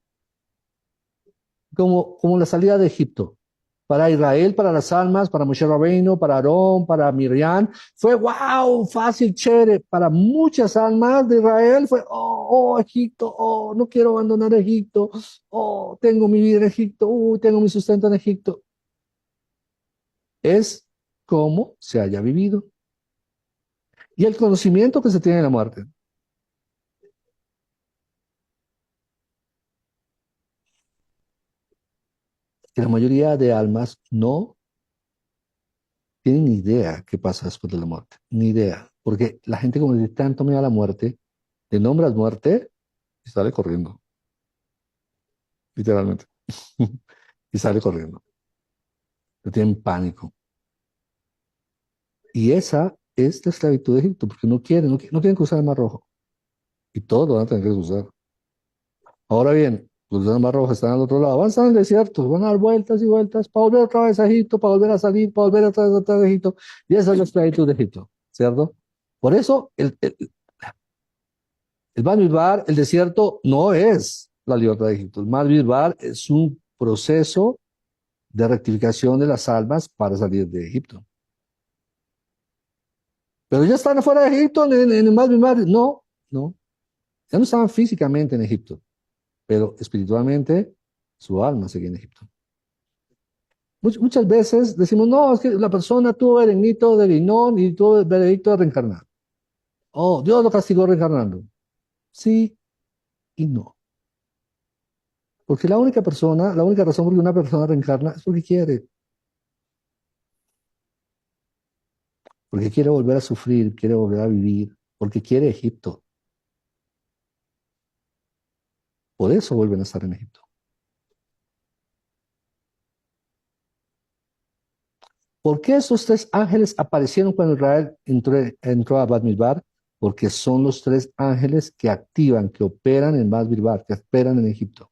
Como la salida de Egipto. Para Israel, para las almas, para Moshe Rabbeinu, para Aarón, para Miriam, fue wow, fácil, chévere. Para muchas almas de Israel fue, Egipto, no quiero abandonar Egipto, tengo mi vida en Egipto, tengo mi sustento en Egipto. Es como se haya vivido. Y el conocimiento que se tiene de la muerte. Que la mayoría de almas no tienen ni idea qué pasa después de la muerte. Ni idea. Porque la gente como le tiene tanto miedo a la muerte, le nombras muerte y sale corriendo. Literalmente. Y sale corriendo. Le tienen pánico. Y esa es la esclavitud de Egipto, porque no quieren cruzar el Mar Rojo. Y todos lo van a tener que cruzar. Ahora bien, los del Mar Rojo están al otro lado, van a estar en el desierto, van a dar vueltas y vueltas para volver otra vez a Egipto, para volver a salir, para volver otra vez a Egipto. Y esa es la esclavitud de Egipto, ¿cierto? Por eso el Mar Midbar, el desierto, no es la libertad de Egipto. El Mar Midbar es un proceso de rectificación de las almas para salir de Egipto. Pero ya están afuera de Egipto, en el Mar Midbar. No, no. Ya no estaban físicamente en Egipto, pero espiritualmente su alma seguía en Egipto. Muchas veces decimos, no, es que la persona tuvo veredicto de Guinón y tuvo veredicto de reencarnar. Oh, Dios lo castigó reencarnando. Sí y no. Porque la única razón por que una persona reencarna es porque quiere volver a sufrir, quiere volver a vivir, porque quiere Egipto. Por eso vuelven a estar en Egipto. ¿Por qué esos tres ángeles aparecieron cuando Israel entró a Bad Midbar? Porque son los tres ángeles que activan, que operan en Bad Midbar, que operan en Egipto.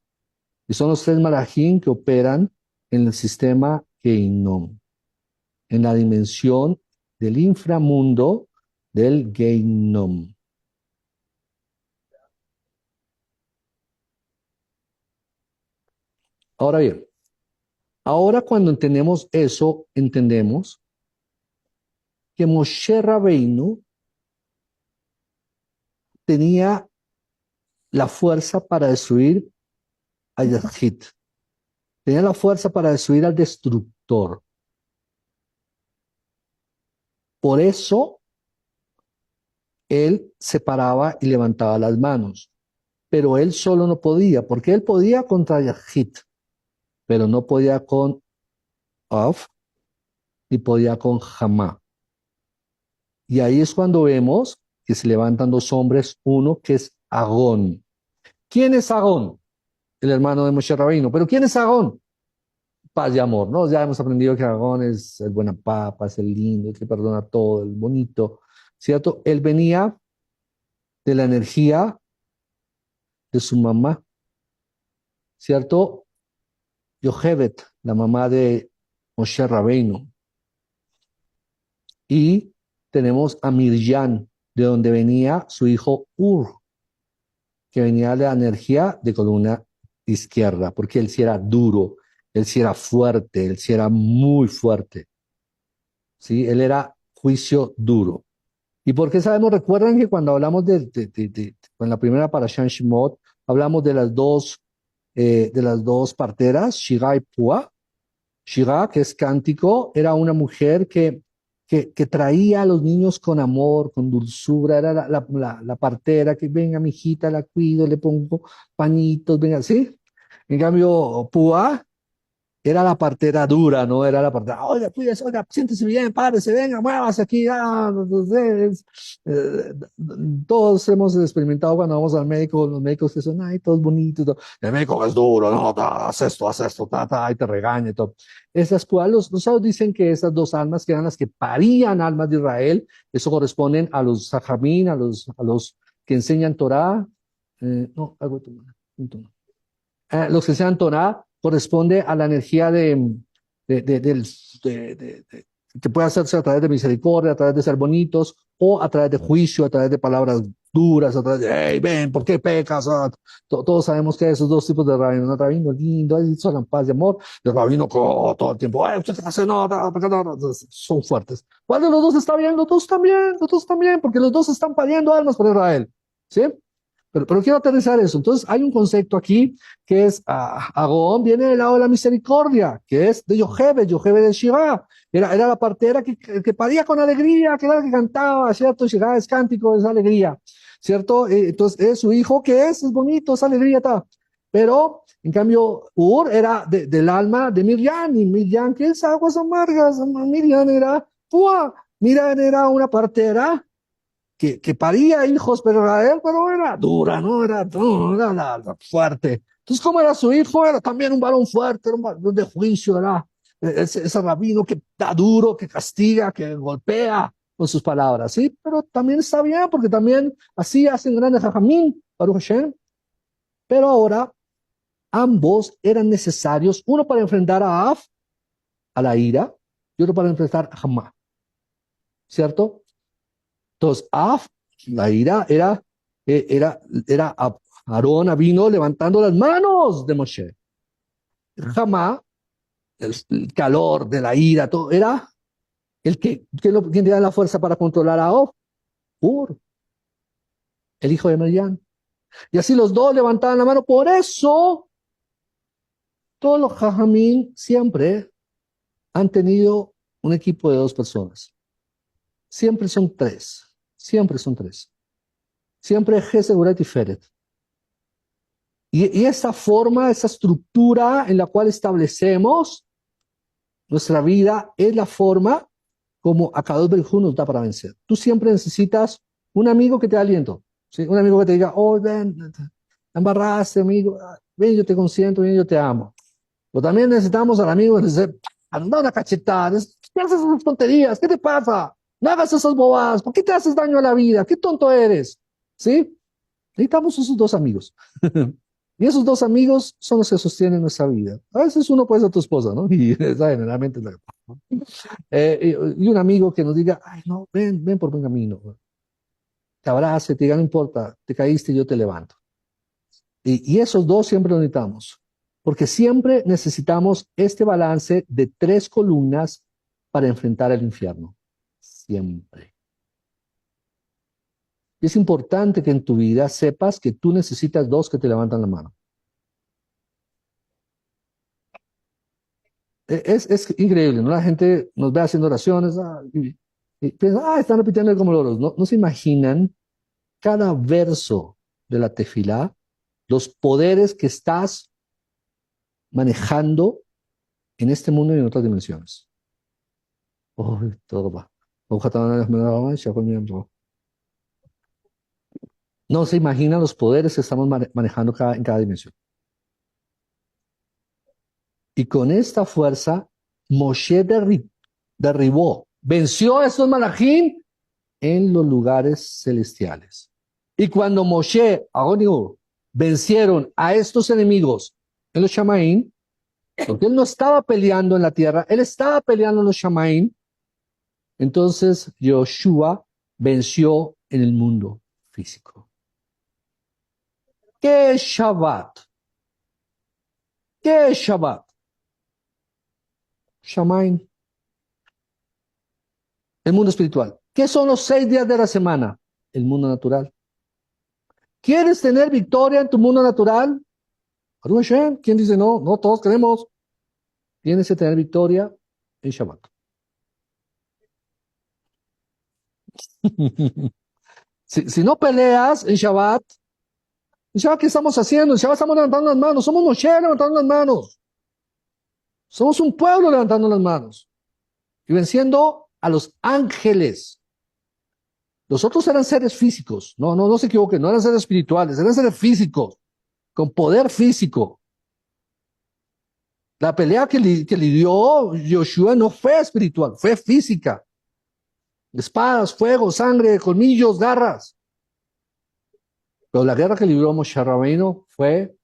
Y son los tres malajim que operan en el sistema Geinom, en la dimensión del inframundo del Geinom. Ahora bien, ahora cuando entendemos eso, entendemos que Moshe Rabbeinu tenía la fuerza para destruir a Yahid, tenía la fuerza para destruir al destructor. Por eso él se paraba y levantaba las manos, pero él solo no podía, porque él podía contra Yahid, pero no podía con Af ni podía con Hamá. Y ahí es cuando vemos que se levantan dos hombres, uno que es Agón. ¿Quién es Agón? El hermano de Moshe Rabbeinu. ¿Pero quién es Agón? Paz y amor, ¿no? Ya hemos aprendido que Agón es el buena papa, es el lindo, el que perdona todo, el bonito, ¿cierto? Él venía de la energía de su mamá, ¿cierto? Yochebed, la mamá de Moshe Rabbeinu. Y tenemos a Miryan, de donde venía su hijo Ur, que venía de la energía de columna izquierda, porque él sí era duro, él sí era fuerte, él sí era muy fuerte, ¿sí? Él era juicio duro. ¿Y por qué sabemos? Recuerdan que cuando hablamos en la primera parasha en Shemot, hablamos de las dos parteras, Shira y Pua. Shira, que es cántico, era una mujer que que traía a los niños con amor, con dulzura, era la partera que venga, mi hijita, la cuido, le pongo pañitos, venga, ¿sí? En cambio, Púa era la partera dura, ¿no? Era la partera, oiga, cuídese, oiga, siéntese bien, párese, venga, muévase aquí, eh, todos hemos experimentado cuando vamos al médico, los médicos que son, ay, todos bonitos, todo. El médico es duro, no, haz esto, y te regaña y todo. Esas cuales, los sabios dicen que esas dos almas, que eran las que parían almas de Israel, eso corresponden a los sajamín, a los que enseñan Torah, no, algo, los que sean Torah corresponde a la energía de, de- del- de- que puede hacerse a través de misericordia, a través de ser bonitos, o a través de juicio, a través de palabras duras, a través de, hey, ven, ¿por qué pecas? Todos sabemos que hay esos dos tipos de rabino, un rabino lindo, ahí son paz y amor, y el rabino todo el tiempo, hey, usted qué hace, no, no, no, no, son fuertes. ¿Cuál de los dos está bien? Los dos también, porque los dos están pariendo almas por Israel, ¿sí? Pero quiero aterrizar eso. Entonces, hay un concepto aquí que es, Agón viene del lado de la misericordia, que es de Yohebe de Shirah. Era la partera que paría con alegría, que era la que cantaba, ¿cierto? Shirah es cántico, es alegría, ¿cierto? Entonces, es su hijo que es bonito, es alegría, está. Pero, en cambio, Ur era del alma de Miriam, y Miriam, que es aguas amargas, Miriam era, ¡pua! Miriam era una partera que paría hijos, pero Israel, pero era dura, ¿no? Era la fuerte. Entonces, ¿cómo era su hijo? Era también un varón fuerte, era un varón de juicio, era ese rabino que da duro, que castiga, que golpea con sus palabras, ¿sí? Pero también está bien, porque también así hacen grandes jajamín, Baruch Hashem. Pero ahora ambos eran necesarios, uno para enfrentar a Af, a la ira, y otro para enfrentar a Hamá, ¿cierto? Entonces, Af, la ira era Aarón vino levantando las manos de Moshe. Jamás el calor de la ira, todo, era quien tenía la fuerza para controlar a Of, Ur, el hijo de Merian. Y así los dos levantaban la mano. Por eso, todos los Jajamín siempre han tenido un equipo de dos personas. Siempre son tres. Siempre son tres. Siempre Geseguret y Feret. Y esa forma, esa estructura en la cual establecemos nuestra vida es la forma como Akadosh Baruj Hu nos da para vencer. Tú siempre necesitas un amigo que te dé aliento, ¿sí? Un amigo que te diga, oh, ven, te embarraste, amigo, ven, yo te consiento, ven, yo te amo. Pero también necesitamos al amigo que nos dice, anda una cachetada, ¿qué haces esas tonterías? ¿Qué te pasa? No hagas esas bobadas, ¿por qué te haces daño a la vida? ¿Qué tonto eres? ¿Sí? Necesitamos esos dos amigos. Y esos dos amigos son los que sostienen nuestra vida. A veces uno puede ser tu esposa, ¿no? Y esa generalmente es la y un amigo que nos diga, ay, no, ven por buen camino. Te abrace, te diga, no importa, te caíste, yo te levanto. Y esos dos siempre lo necesitamos, porque siempre necesitamos este balance de tres columnas para enfrentar el infierno. Siempre. Y es importante que en tu vida sepas que tú necesitas dos que te levantan la mano. Es increíble, ¿no? La gente nos ve haciendo oraciones y piensa, están repitiendo como loros. No, no se imaginan cada verso de la tefilá, los poderes que estás manejando en este mundo y en otras dimensiones. Oh, todo va. No se imaginan los poderes que estamos manejando en cada dimensión. Y con esta fuerza, Moshe derribó, venció a estos malajín en los lugares celestiales. Y cuando Moshe, Aarón y Hur vencieron a estos enemigos en los Shamaín, porque él no estaba peleando en la tierra, él estaba peleando en los Shamaín, entonces Yoshua venció en el mundo físico. ¿Qué es Shabbat? ¿Qué es Shabbat? Shamaín, el mundo espiritual. ¿Qué son los 6 días de la semana? El mundo natural. ¿Quieres tener victoria en tu mundo natural? ¿Quién dice no? No, todos queremos. Tienes que tener victoria en Shabbat. Si no peleas en Shabbat, ¿qué estamos haciendo? En Shabbat estamos levantando las manos. Somos Moshe levantando las manos. Somos un pueblo levantando las manos y venciendo a los ángeles. Los otros eran seres físicos. No se equivoquen, no eran seres espirituales, eran seres físicos, con poder físico. La pelea que lidió Yoshua no fue espiritual, fue física. Espadas, fuego, sangre, colmillos, garras. Pero la guerra que libró Moshe Rabbeinu fue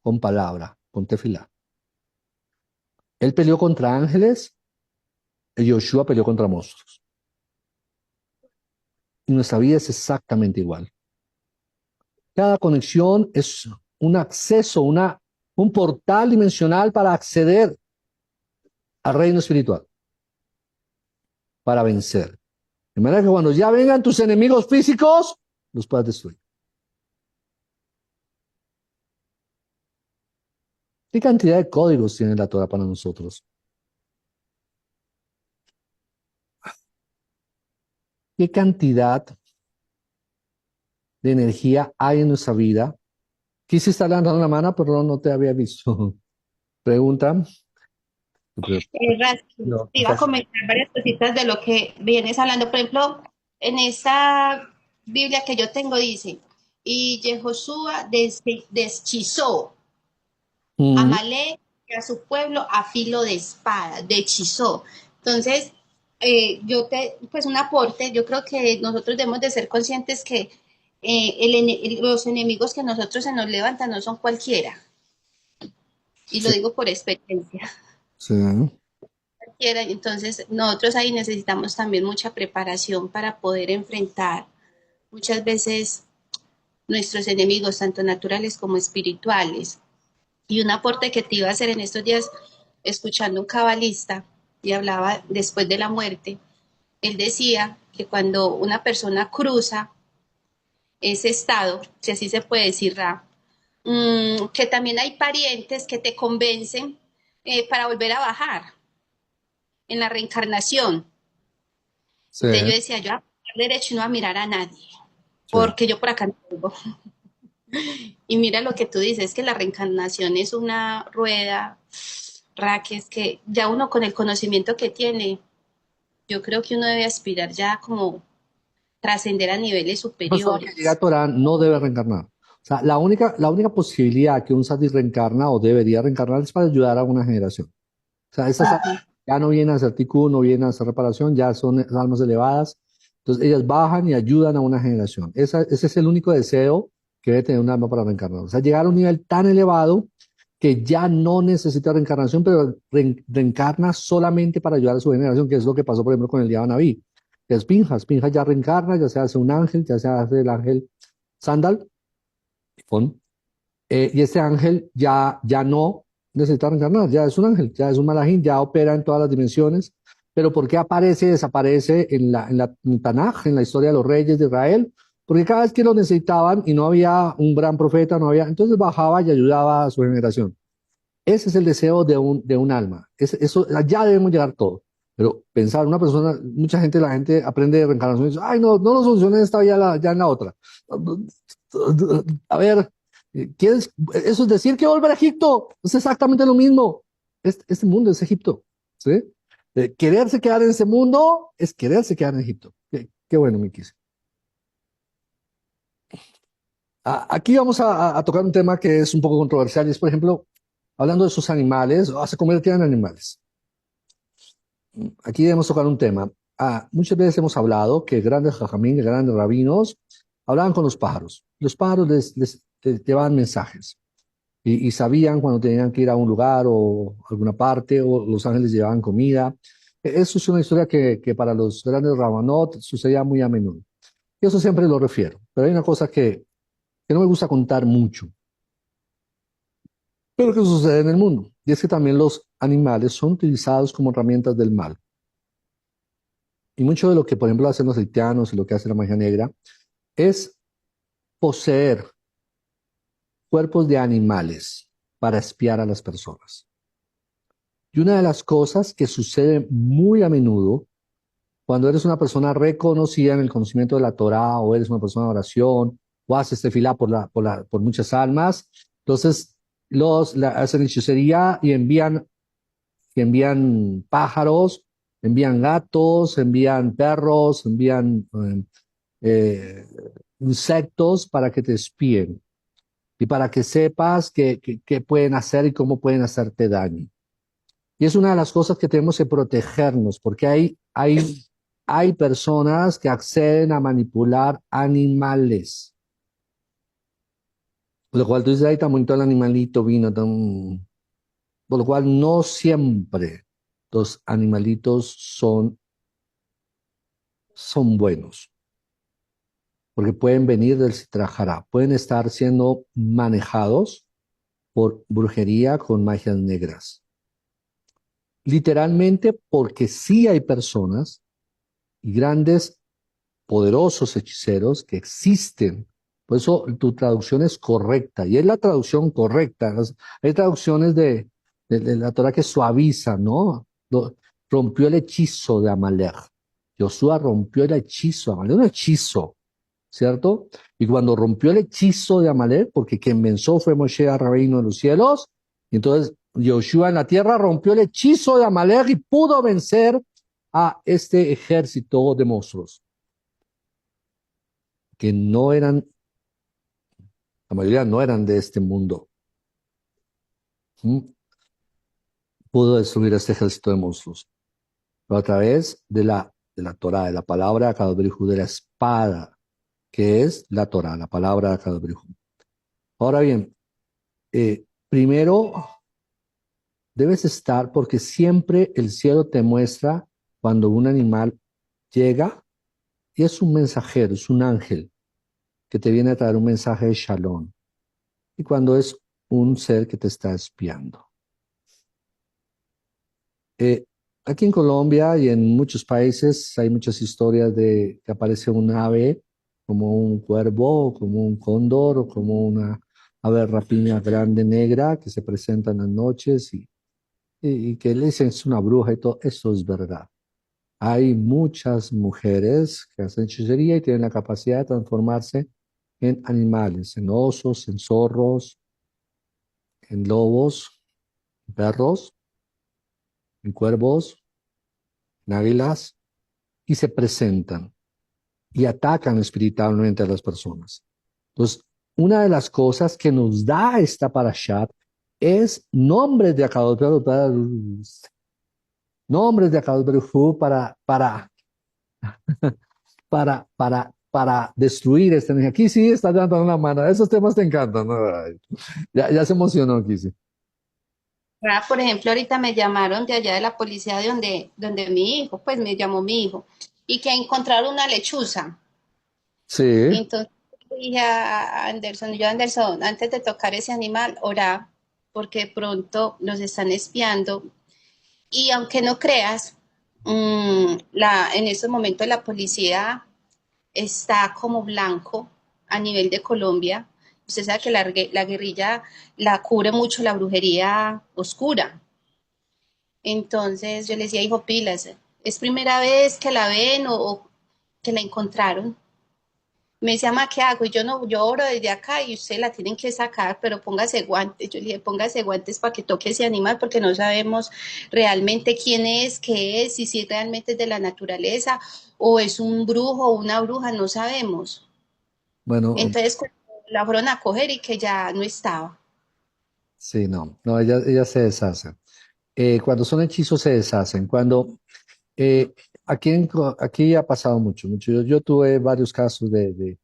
con palabra, con tefilá. Él peleó contra ángeles y Yoshua peleó contra monstruos. Y nuestra vida es exactamente igual. Cada conexión es un acceso, un portal dimensional para acceder al reino espiritual, para vencer. De manera que cuando ya vengan tus enemigos físicos, los puedas destruir. ¿Qué cantidad de códigos tiene la Torah para nosotros? ¿Qué cantidad de energía hay en nuestra vida? Quise estar levantando la mano, pero no te había visto. Pregunta. Rasky, No, te iba a comentar varias cositas de lo que vienes hablando. Por ejemplo, en esta Biblia que yo tengo dice, y Jehoshua deschizó a mm, Amalek y a su pueblo a filo de espada, deshechizó. Entonces, pues un aporte, yo creo que nosotros debemos de ser conscientes que los enemigos que nosotros se nos levantan no son cualquiera, y lo sí, digo por experiencia. sí. Cualquiera. Entonces, nosotros ahí necesitamos también mucha preparación para poder enfrentar muchas veces nuestros enemigos, tanto naturales como espirituales. Y un aporte que te iba a hacer en estos días, escuchando un cabalista y hablaba después de la muerte, él decía que cuando una persona cruza ese estado, si así se puede decir, que también hay parientes que te convencen para volver a bajar en la reencarnación. Sí, Entonces yo decía, yo a derecho y no a mirar a nadie, sí. porque yo por acá no vengo. Y mira lo que tú dices, que la reencarnación es una rueda, raques, que ya uno con el conocimiento que tiene, yo creo que uno debe aspirar ya como trascender a niveles Una persona que llega a superiores. Torah no debe reencarnar. O sea, la única posibilidad que un sati reencarna o debería reencarnar es para ayudar a una generación. O sea, esas almas ya no vienen a hacer tikkun, no vienen a hacer reparación, ya son almas elevadas. Entonces, ellas bajan y ayudan a una generación. Ese es el único deseo que debe tener un alma para reencarnar. O sea, llegar a un nivel tan elevado que ya no necesita reencarnación, pero reencarna solamente para ayudar a su generación, que es lo que pasó, por ejemplo, con el Diablo Naví, que es Pinjas. Pinjas ya reencarna, ya se hace un ángel, ya se hace el ángel Sandal, y este ángel ya no necesita reencarnar, ya es un ángel, ya es un malajín, ya opera en todas las dimensiones. Pero ¿por qué aparece y desaparece en Tanaj, en la historia de los reyes de Israel? Porque cada vez que lo necesitaban y no había un gran profeta, no había, entonces bajaba y ayudaba a su generación. Ese es el deseo de un alma. Eso, allá debemos llegar todos. Pero pensar, una persona, la gente aprende de reencarnación y dice, ay, no, no lo solucioné en esta vida, ya en la otra. A ver, ¿quieres? Eso es decir que volver a Egipto. Es exactamente lo mismo. Este mundo es Egipto. ¿Sí? Quererse quedar en ese mundo es quererse quedar en Egipto. Qué bueno, Mikis. Aquí vamos a tocar un tema que es un poco controversial y es, por ejemplo, hablando de sus animales, se convertían en animales. Aquí debemos tocar un tema. Muchas veces hemos hablado que grandes jajamín, grandes rabinos, hablaban con los pájaros. Los pájaros les llevaban mensajes y sabían cuando tenían que ir a un lugar o alguna parte, o los ángeles llevaban comida. Eso es una historia que para los grandes rabanot sucedía muy a menudo. Y eso siempre lo refiero. Pero hay una cosa que no me gusta contar mucho, pero que sucede en el mundo. Y es que también los animales son utilizados como herramientas del mal. Y mucho de lo que, por ejemplo, hacen los haitianos y lo que hace la magia negra es poseer cuerpos de animales para espiar a las personas. Y una de las cosas que sucede muy a menudo Cuando eres una persona reconocida en el conocimiento de la Torá, o eres una persona de oración, o haces tefilá por muchas almas, entonces hacen hechicería y envían pájaros, envían gatos, envían perros, envían eh, insectos para que te espíen y para que sepas qué pueden hacer y cómo pueden hacerte daño. Y es una de las cosas que tenemos que protegernos, porque hay personas que acceden a manipular animales. Lo cual tú dices, ahí está bonito el animalito, vino tan... Por lo cual no siempre los animalitos son buenos, porque pueden venir del Sitrajara, pueden estar siendo manejados por brujería con magias negras. Literalmente porque sí hay personas y grandes, poderosos hechiceros que existen. Por eso tu traducción es correcta, y es la traducción correcta. Hay traducciones de la Torah que suavizan, ¿no? Rompió el hechizo de Amalek. Josué rompió el hechizo de Amalek, un hechizo, ¿cierto? Y cuando rompió el hechizo de Amalek, porque quien venció fue Moshe Rabbeinu en los cielos, y entonces Josué en la tierra rompió el hechizo de Amalek y pudo vencer a este ejército de monstruos que no eran, la mayoría no eran de este mundo. ¿Mm? Pudo destruir este ejército de monstruos, pero a través de la Torah, de la palabra de Akadosh Baruj Hu, de la espada, que es la Torah, la palabra de Akadosh Baruj Hu. Ahora bien, primero debes estar, porque siempre el cielo te muestra cuando un animal llega y es un mensajero, es un ángel que te viene a traer un mensaje de Shalom, y cuando es un ser que te está espiando. Eh, Aquí en Colombia y en muchos países hay muchas historias de que aparece un ave como un cuervo, o como un cóndor, o como una ave rapiña grande negra que se presenta en las noches y que le dicen es una bruja y todo. Eso es verdad. Hay muchas mujeres que hacen hechicería y tienen la capacidad de transformarse en animales, en osos, en zorros, en lobos, en perros, en cuervos, en águilas, y se presentan y atacan espiritualmente a las personas. Entonces, una de las cosas que nos da esta parashat es nombres de Akadosh Baruj, nombres de Akadosh Baruj Hu para destruir esta energía. Aquí sí está dando una mano. Esos temas te encantan, ¿no? Ay, ya se emocionó, Kisi. Por ejemplo, ahorita me llamaron de allá de la policía de donde mi hijo, pues me llamó mi hijo, y que encontraron una lechuza. Y Sí, entonces dije a Anderson, yo Anderson, antes de tocar ese animal, ora, porque de pronto nos están espiando. Y aunque no creas, en estos momentos la policía está como blanco a nivel de Colombia. Usted sabe que la guerrilla la cubre mucho la brujería oscura. Entonces yo le decía, hijo, pilas, ¿es primera vez que la ven o que la encontraron? Me decía, ma, ¿qué hago? Y yo no, yo oro desde acá y usted la tienen que sacar, pero póngase guantes. Yo le dije, póngase guantes para que toque ese animal, porque no sabemos realmente quién es, qué es, y si realmente es de la naturaleza o es un brujo o una bruja, no sabemos. bueno, Entonces la fueron a coger y que ya no estaba. sí, no, ella se deshace. Cuando son hechizos se deshacen. Eh, aquí ha pasado mucho. Yo tuve varios casos de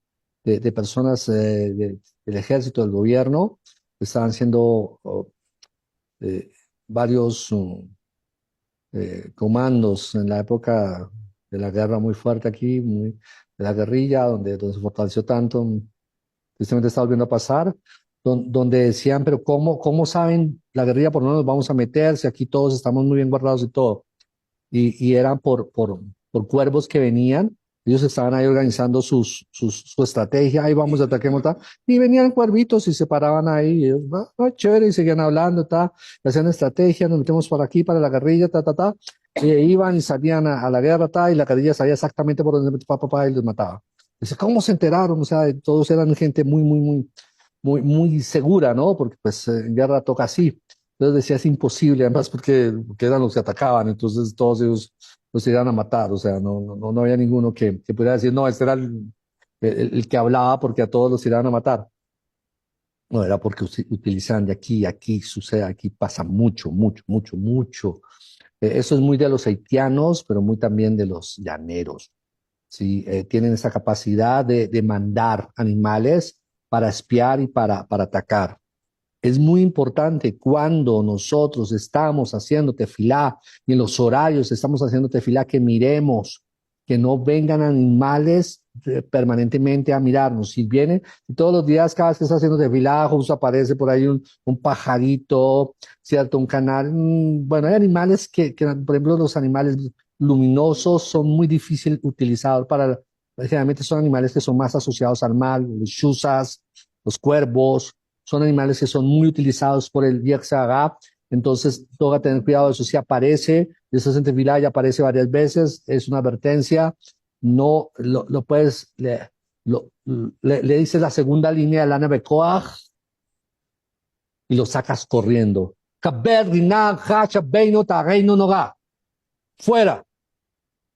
personas del ejército, del gobierno, que estaban siendo eh, varios comandos en la época de la guerra muy fuerte aquí, de la guerrilla, donde se fortaleció tanto. Tristemente está volviendo a pasar, donde decían, pero ¿cómo saben la guerrilla por dónde nos vamos a meter si aquí todos estamos muy bien guardados y todo? Y eran por cuervos que venían Ellos estaban ahí organizando su estrategia, ahí vamos, ataquemos, ta, y venían cuervitos y se paraban ahí, y ellos, chévere, y seguían hablando, ta, y hacían estrategia, nos metemos por aquí para la guerrilla, y iban y salían a la guerra, ta, y la guerrilla sabía exactamente por dónde papá, y los mataba. Dice, ¿cómo se enteraron? O sea, todos eran gente muy segura, ¿no? Porque pues en guerra toca así. Entonces decía, es imposible, además porque eran los que atacaban, entonces todos ellos los iban a matar, o sea, no había ninguno que pudiera decir, no, este era el que hablaba porque a todos los iban a matar. No, era porque utilizan de aquí sucede, aquí pasa mucho. Eso es muy de los haitianos, pero muy también de los llaneros. ¿Sí? Tienen esa capacidad de mandar animales para espiar y para atacar. Es muy importante cuando nosotros estamos haciendo tefilá y en los horarios estamos haciendo tefilá que miremos, que no vengan animales permanentemente a mirarnos. Si vienen, si todos los días, cada vez que está haciendo tefilá, justo aparece por ahí un pajarito, ¿cierto? Un canal. Bueno, hay animales por ejemplo, los animales luminosos son muy difíciles utilizados generalmente son animales que son más asociados al mal, los chuzas, los cuervos, son animales que son muy utilizados por el Yetzirah, entonces toca tener cuidado de eso. Si aparece, esa centrifila ya aparece varias veces, es una advertencia, no lo puedes, le dices la segunda línea de Lana Bekoach y lo sacas corriendo. Fuera,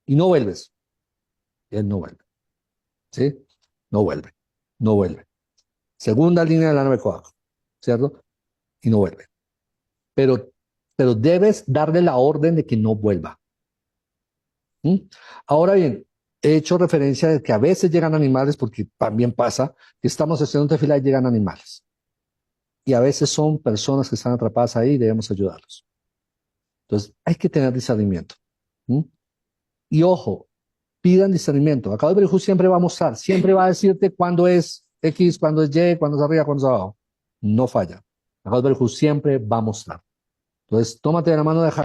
y no vuelves. Él no vuelve, ¿sí? No vuelve, no vuelve. Segunda línea de Lana Bekoach, ¿cierto? Y no vuelve. Pero, pero debes darle la orden de que no vuelva. ¿Mm? Ahora bien, he hecho referencia de que a veces llegan animales, porque también pasa que estamos haciendo un tefilá y llegan animales. Y a veces son personas que están atrapadas ahí y debemos ayudarlos. Entonces, hay que tener discernimiento. ¿Mm? Y ojo, pidan discernimiento. Acá el Berjú siempre va a mostrar, siempre va a decirte cuándo es X, cuándo es Y, cuándo es arriba, cuándo es abajo. No falla. Acá el Berjú siempre va a mostrar. Entonces, tómate de la mano de